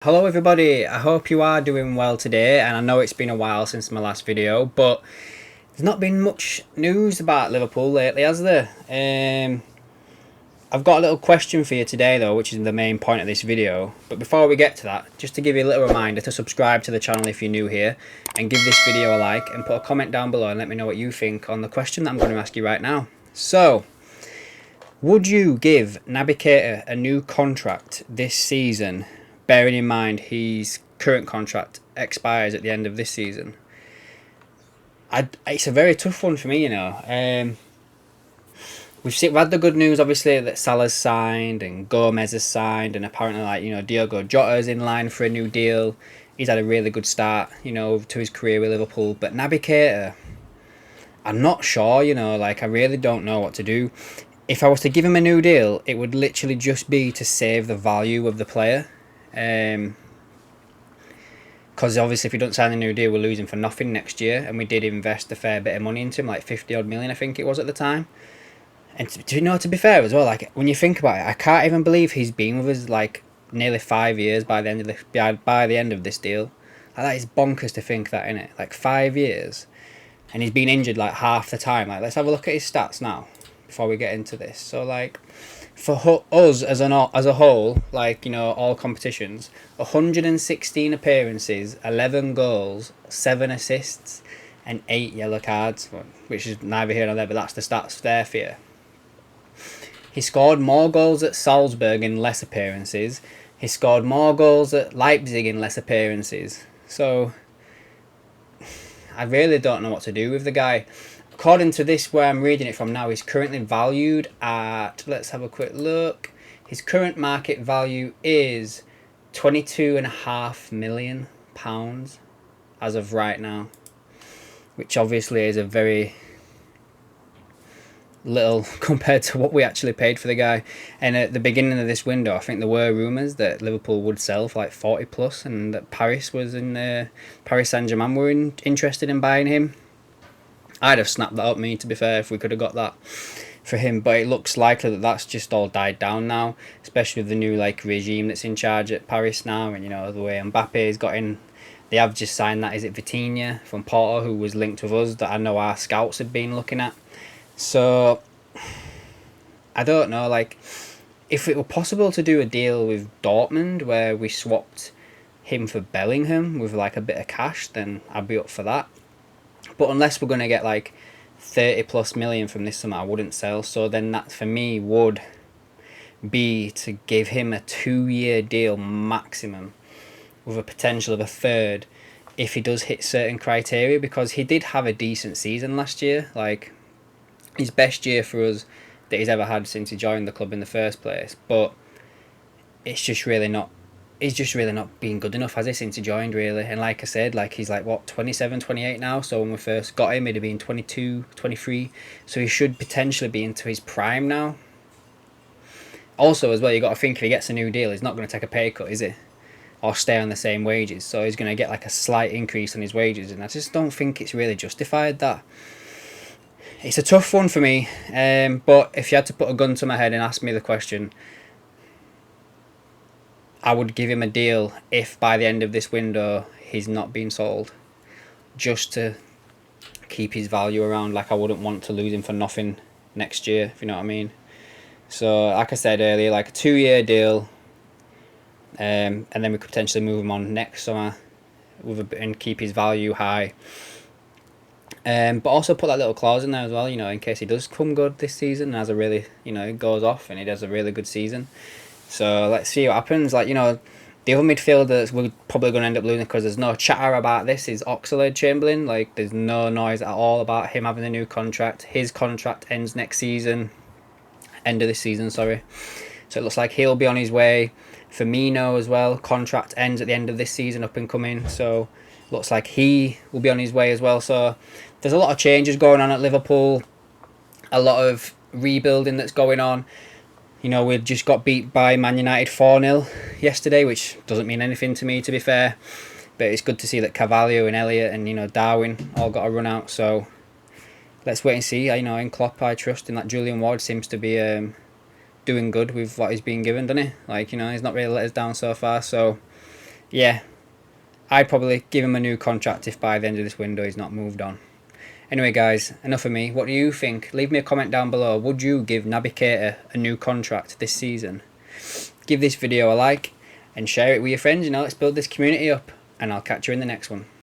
Hello everybody, I hope you are doing well today, and I know it's been a while since my last video, but there's not been much news about Liverpool lately, has there? I've got a little question for you today though, which is the main point of this video. But before we get to that, just to give you a little reminder to subscribe to the channel if you're new here, and give this video a like, and put a comment down below and let me know what you think on the question that I'm going to ask you right now. So, would you give Naby Keita a new contract this season, bearing in mind his current contract expires at the end of this season? It's a very tough one for me, you know. We've had the good news, obviously, that Salah's signed and Gomez has signed, and apparently, Diogo Jota's in line for a new deal. He's had a really good start, to his career with Liverpool. But Naby Keita, I'm not sure, I really don't know what to do. If I was to give him a new deal, it would literally just be to save the value of the player. Because obviously if we don't sign a new deal, we're losing for nothing next year, and we did invest a fair bit of money into him, like 50 odd million I think it was at the time. And to be fair as well, like when you think about it, I can't even believe he's been with us like nearly 5 years by the end of this deal. Like, that is bonkers to think that, innit? Like 5 years, and he's been injured like half the time. Like, let's have a look at his stats now before we get into this. So like, for us as a whole, all competitions, 116 appearances, 11 goals, 7 assists, and 8 yellow cards, which is neither here nor there, but that's the stats there for you. He scored more goals at Salzburg in less appearances. He scored more goals at Leipzig in less appearances. So, I really don't know what to do with the guy. According to this, where I'm reading it from now, he's currently valued at, let's have a quick look. His current market value is £22.5 million as of right now, which obviously is a very little compared to what we actually paid for the guy. And at the beginning of this window, I think there were rumours that Liverpool would sell for like 40 plus, and that Paris Saint-Germain were interested in buying him. I'd have snapped that up, to be fair, if we could have got that for him. But it looks likely that that's just all died down now, especially with the new regime that's in charge at Paris now, and the way Mbappe's got in. They have just signed that, is it Vitinha from Porto, who was linked with us, that I know our scouts had been looking at. So I don't know, if it were possible to do a deal with Dortmund where we swapped him for Bellingham with a bit of cash, then I'd be up for that. But unless we're going to get 30 plus million from this summer, I wouldn't sell. So then that for me would be to give him a 2-year deal maximum, with a potential of a third if he does hit certain criteria, because he did have a decent season last year. His best year for us that he's ever had since he joined the club in the first place. But it's just really not. He's just really not been good enough, has he, since he joined, really? And like I said, he's 27, 28 now. So when we first got him, he'd have been 22, 23. So he should potentially be into his prime now. Also, as well, you got to think, if he gets a new deal, he's not going to take a pay cut, is he? Or stay on the same wages. So he's going to get a slight increase on his wages. And I just don't think it's really justified, that. It's a tough one for me. But if you had to put a gun to my head and ask me the question, I would give him a deal if by the end of this window he's not been sold, just to keep his value around. I wouldn't want to lose him for nothing next year, if you know what I mean. So like I said earlier, a 2-year deal, and then we could potentially move him on next summer and keep his value high. But also put that little clause in there as well, in case he does come good this season and has a really, it goes off and he does a really good season. So let's see what happens. The other midfielder we're probably going to end up losing, because there's no chatter about this, is Oxlade-Chamberlain. There's no noise at all about him having a new contract. His contract ends next season. End of this season, sorry. So it looks like he'll be on his way. Firmino as well. Contract ends at the end of this season, up and coming. So looks like he will be on his way as well. So there's a lot of changes going on at Liverpool. A lot of rebuilding that's going on. We just got beat by Man United 4-0 yesterday, which doesn't mean anything to me, to be fair. But it's good to see that Carvalho and Elliott and, Darwin all got a run out. So let's wait and see. In Klopp, I trust in that. Julian Ward seems to be doing good with what he's been given, doesn't he? He's not really let us down so far. So Yeah, I'd probably give him a new contract if by the end of this window he's not moved on. Anyway, guys, enough of me. What do you think? Leave me a comment down below. Would you give Naby Keita a new contract this season? Give this video a like and share it with your friends. Let's build this community up. And I'll catch you in the next one.